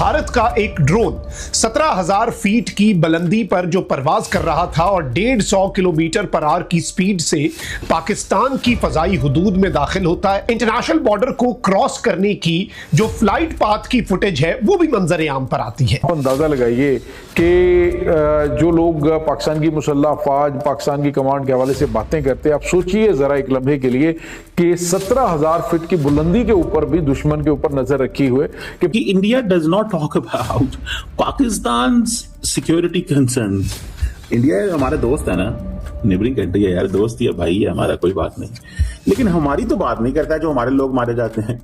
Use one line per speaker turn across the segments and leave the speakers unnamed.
भारत का एक drone 17,000 feet की बुलंदी पर जो परवाज कर रहा था और 150 किलोमीटर पर आवर की स्पीड से पाकिस्तान की फजाई हुदूद में दाखिल होता है। इंटरनेशनल बॉर्डर को क्रॉस करने की जो फ्लाइट पाथ की फुटेज है वो भी मंजर आम पर आती है।
अंदाजा लगाइए कि जो लोग पाकिस्तान की मुसल्लह अफवाज, पाकिस्तान की कमांड के हवाले से बातें करते हैं, आप सोचिए जरा एक लम्हे के लिए कि 17,000 फीट की बुलंदी के ऊपर भी दुश्मन के ऊपर नजर रखी हुए
कि India does not talk about Pakistan security concerns. India हमारा दोस्त है ना, नेबरिंग कंट्री है यार, दोस्त ही है, भाई है हमारा, कोई बात नहीं, लेकिन हमारी तो बात नहीं करता जो हमारे लोग मारे जाते हैं।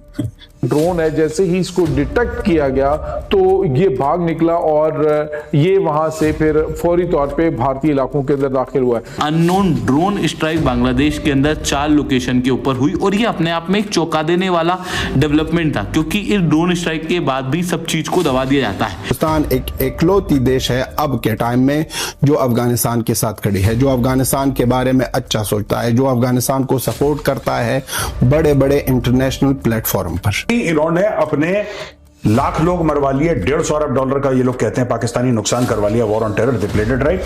ड्रोन है, जैसे ही इसको डिटेक्ट किया गया तो ये भाग निकला और ये वहां से फिर फौरी तौर पे भारतीय इलाकों के अंदर दाखिल हुआ है।
अननोन ड्रोन स्ट्राइक बांग्लादेश के अंदर 4 लोकेशन के ऊपर हुई और ये अपने आप में एक चौंका देने वाला डेवलपमेंट था, क्योंकि इस ड्रोन स्ट्राइक के बाद भी सब चीज को दबा दिया जाता है।
पाकिस्तान एक इकलौती देश है अब के टाइम में जो अफगानिस्तान के साथ खड़ी है, जो अफगानिस्तान के बारे में अच्छा सोचता है, जो अफगानिस्तान को सपोर्ट करता है बड़े बड़े इंटरनेशनल प्लेटफॉर्म पर।
इन्होंने अपने लाख लोग मरवा लिए, $150 अरब का ये लोग कहते हैं पाकिस्तानी नुकसान करवा लिया। War on terror, they played it right.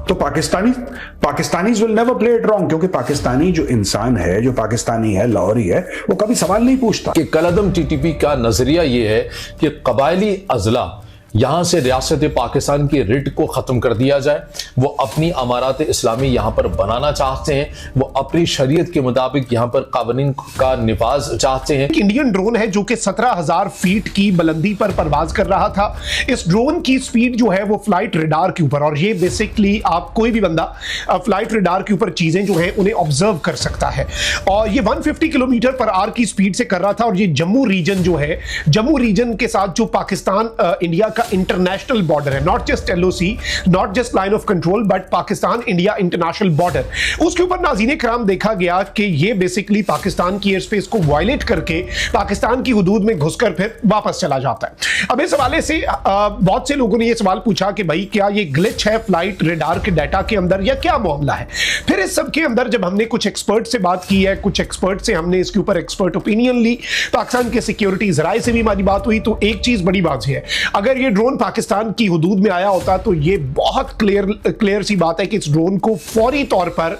तो Pakistanis will never play it wrong, क्योंकि पाकिस्तानी जो इंसान है, जो पाकिस्तानी है, लाहौरी है, वो कभी सवाल नहीं पूछता।
कि कलअदम टीटीपी का नजरिया ये है कि कबायली अजला यहां से रियासत पाकिस्तान की रिट को खत्म कर दिया जाए। वो अपनी अमारात इस्लामी यहां पर बनाना चाहते हैं, वो अपनी शरीयत के मुताबिक यहां पर कानून का निफाज चाहते हैं।
इंडियन ड्रोन है जो कि 17,000 फीट की बुलंदी पर परवाज कर रहा था। इस ड्रोन की स्पीड जो है वो फ्लाइट रडार के ऊपर, और ये बेसिकली आप कोई भी बंदा फ्लाइट रडार के ऊपर चीजें जो है उन्हें ऑब्जर्व कर सकता है, और ये 150 किलोमीटर पर आवर की स्पीड से कर रहा था। और ये जम्मू रीजन जो है, जम्मू रीजन के साथ जो पाकिस्तान इंडिया इंटरनेशनल बॉर्डर है, not just LOC, not just line of control, but Pakistan India international border, उसके ऊपर नाज़रीन कराम देखा गया कि ये बेसिकली पाकिस्तान की एयर स्पेस को वायलेट करके पाकिस्तान की हुदूद में घुसकर फिर वापस चला जाता है। अब इस हवाले से बहुत से लोगों ने ये सवाल पूछा कि भाई क्या ये ग्लिच है फ्लाइट रेडार के डाटा के अंदर या क्या मामला है। फिर इस सब के अंदर जब हमने कुछ एक्सपर्ट से बात की है, कुछ एक्सपर्ट से हमने इसके ऊपर एक्सपर्ट ओपिनियन ली, पाकिस्तान के सिक्योरिटी जराए से भी हमारी बात हुई, तो एक चीज बड़ी बात है, अगर ये ड्रोन पाकिस्तान की हुदूद में आया होता तो ये बहुत क्लियर सी बात है कि इस ड्रोन को फौरी तौर पर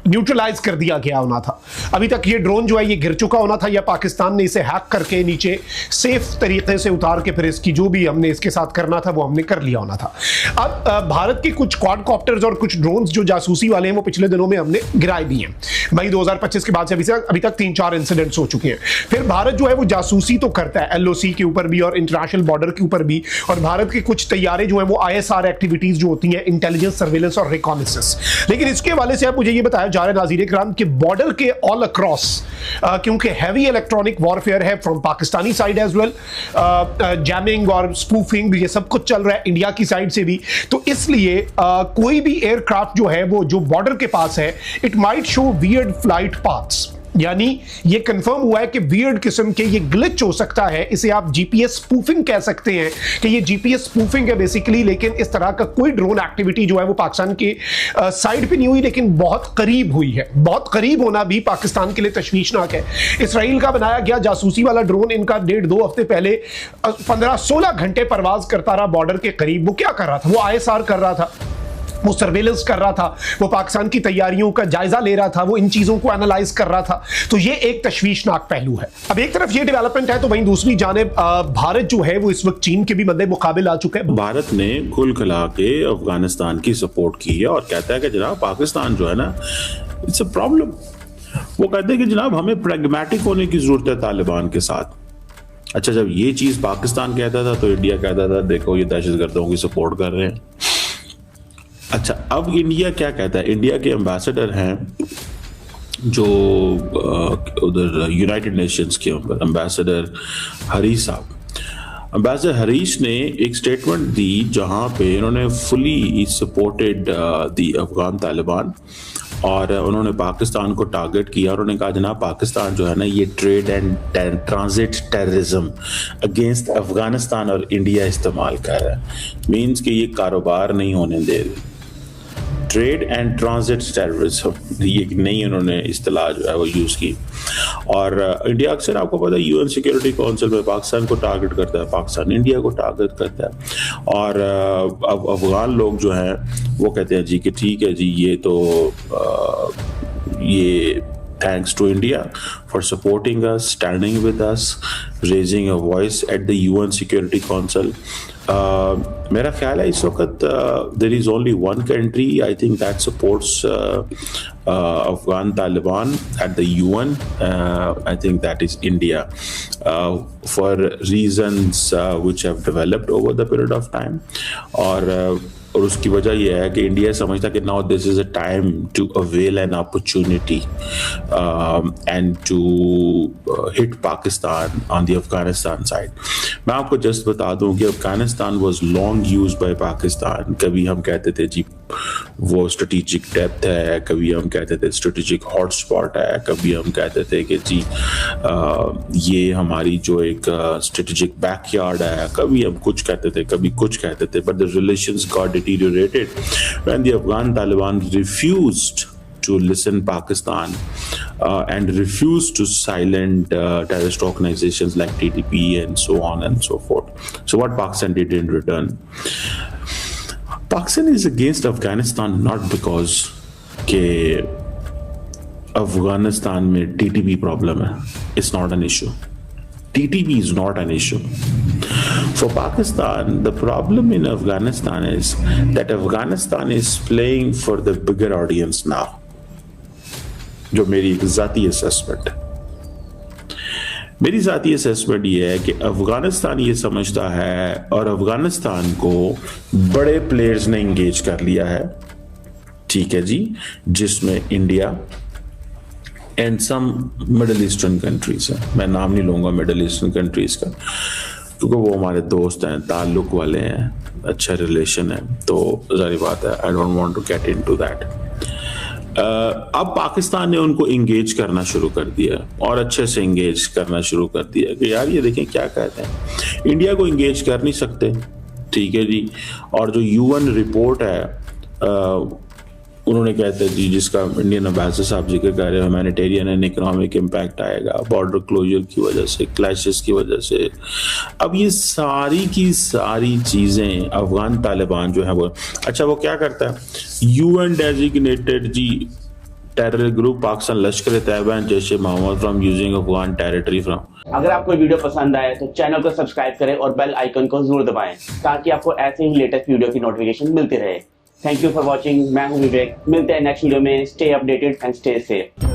न्यूट्रलाइज कर दिया गया होना था। अभी तक ये ड्रोन जो है ये गिर चुका होना था, या पाकिस्तान ने इसे हैक करके नीचे सेफ तरीके से उतार के फिर इसकी जो भी हमने इसके साथ करना था वो हमने कर लिया होना था। अब भारत के कुछ क्वाडकॉप्टर्स और कुछ ड्रोन्स जो जासूसी वाले हैं वो पिछले दिनों में हमने गिराए भी हैं। मई 2025 के बाद से अभी तक 3-4 इंसिडेंट्स हो चुके हैं। फिर भारत जो है वो जासूसी तो करता है एलओसी के ऊपर भी और इंटरनेशनल बॉर्डर के ऊपर भी, और भारत के कुछ तैयारे जो है वो ISR एक्टिविटीज जो होती हैं, इंटेलिजेंस, सर्वेलेंस और रिकॉनेसेंस। लेकिन इसके हवाले से आप मुझे ये बताया जा रहा है नाज़रीन इकराम के बॉर्डर के ऑल अक्रॉस, क्योंकि हैवी इलेक्ट्रॉनिक वॉरफेयर है from Pakistani side as well, jamming और स्पूफिंग ये सब कुछ चल रहा है इंडिया की साइड से भी, तो इसलिए कोई भी एयरक्राफ्ट जो है वो जो बॉर्डर के पास है, it might show weird flight paths, यानी ये कंफर्म हुआ है कि वियर्ड किस्म के ये ग्लिच हो सकता है। इसे आप जीपीएस स्पूफिंग कह सकते हैं कि ये जीपीएस स्पूफिंग है बेसिकली, लेकिन इस तरह का कोई ड्रोन एक्टिविटी जो है वो पाकिस्तान के साइड पे नहीं हुई, लेकिन बहुत करीब हुई है। बहुत करीब होना भी पाकिस्तान के लिए तशवीशनाक है। इसराइल का बनाया गया जासूसी वाला ड्रोन इनका 1.5-2 हफ्ते पहले 15-16 घंटे परवाज करता रहा बॉर्डर के करीब। वो क्या कर रहा था? वो ISR कर रहा था, वो सर्वेलेंस कर रहा था, वो पाकिस्तान की तैयारियों का जायजा ले रहा था, वो इन चीजों को एनालाइज कर रहा था। तो ये एक तशवीशनाक पहलू है। अब एक तरफ ये डेवलपमेंट है, तो वहीं दूसरी जानिब भारत जो है वो इस वक्त चीन के भी मद्दे मुकाबिल आ चुका है।
भारत ने खुल खिला के अफगानिस्तान की सपोर्ट की है और कहता है कि जनाब पाकिस्तान जो है ना, इट्स अ प्रॉब्लम। वो कहते हैं कि जनाब हमें प्रैग्मेटिक होने की जरूरत है तालिबान के साथ। अच्छा, जब ये चीज पाकिस्तान कहता था तो इंडिया कहता था देखो ये दहशतगर्दों की सपोर्ट कर रहे हैं। अच्छा, अब इंडिया क्या कहता है? इंडिया के एम्बेसडर हैं जो उधर यूनाइटेड नेशंस के एम्बेसडर हरीश साहब। एम्बेसडर हरीश ने एक स्टेटमेंट दी जहां पे इन्होंने fully supported the Afghan Taliban, और उन्होंने पाकिस्तान को टारगेट किया। उन्होंने कहा जनाब पाकिस्तान जो है ना ये trade and transit terrorism against Afghanistan और इंडिया इस्तेमाल कर रहा है। मीन्स कि ये कारोबार नहीं होने दे रहे, ट्रेड एंड ट्रांजिट टेररिज्म, ये एक नई उन्होंने इस्तेलाह जो है वो यूज़ की। और इंडिया अक्सर आपको पता है यूएन सिक्योरिटी काउंसिल में पाकिस्तान को टारगेट करता है, पाकिस्तान इंडिया को टारगेट करता है। और अब अफगान लोग जो हैं वो कहते हैं जी कि ठीक है जी, ये तो ये thanks to India for supporting us, standing with us, raising a voice at the UN Security Council. मेरा ख्याल है इस वक्त there is only one country I think that supports Afghan Taliban at the UN. I think that is India, for reasons which have developed over the period of time. और उसकी वजह यह है कि इंडिया समझता कि now this is a time to avail an opportunity and to hit Pakistan on the Afghanistan side. मैं आपको जस्ट बता दूं कि Afghanistan was long used by Pakistan. कभी हम कहते थे जी वो स्ट्रेटेजिक डेप्थ है, कभी हम कहते थे स्ट्रेटेजिक हॉटस्पॉट है, कभी हम कहते थे कि जी ये हमारी जो एक स्ट्रेटेजिक बैकयार्ड है, कभी हम कुछ कहते थे, कभी कुछ कहते थे। But the relations got deteriorated when the Afghan Taliban refused to listen Pakistan and refused to silence terrorist organizations like TTP and so on and so forth. So what Pakistan did in return? Pakistan is against Afghanistan not because के अफगानिस्तान में TTP problem है, it's not an issue. TTP is not an issue. For Pakistan, the problem in Afghanistan is that Afghanistan is playing for the bigger audience now. जो मेरी एक ज़ाती assessment है, मेरी ज़ाती असेसमेंट ये है कि अफगानिस्तान ये समझता है और अफगानिस्तान को बड़े प्लेयर्स ने इंगेज कर लिया है, ठीक है जी, जिसमें India and some middle eastern countries है। मैं नाम नहीं लूंगा मिडल ईस्टर्न कंट्रीज का क्योंकि वो हमारे दोस्त हैं, ताल्लुक वाले हैं, अच्छा रिलेशन है, तो जारी बात है I don't want to get into that. अब पाकिस्तान ने उनको इंगेज करना शुरू कर दिया और अच्छे से इंगेज करना शुरू कर दिया कि यार ये देखें क्या कहते हैं, इंडिया को इंगेज कर नहीं सकते, ठीक है जी। और जो यूएन रिपोर्ट है उन्होंने कहते हैं जी जिसका इंडियन एम्बेसडर साहब जिक्र कर रहे हैं, ह्यूमैनिटेरियन एंड इकोनॉमिक इम्पैक्ट आएगा बॉर्डर क्लोजर की वजह से, क्लैशेस की वजह से। अब ये सारी की सारी चीज़ें अफगान तालिबान जो है वो, अच्छा वो क्या करता है, यूएन डेजिग्नेटेड जी terror group Pakistan Lashkar Taiba and Jaish e Mohammed from using Afghan territory from.
अगर आपको वीडियो पसंद आए तो चैनल को सब्सक्राइब करें और बेल आइकन को जरूर दबाएं ताकि आपको ऐसे ही लेटेस्ट वीडियो की नोटिफिकेशन मिलती रहे। Thank you for watching. मैं हूं विवेक, मिलते हैं नेक्स्ट वीडियो में। Stay updated and stay safe.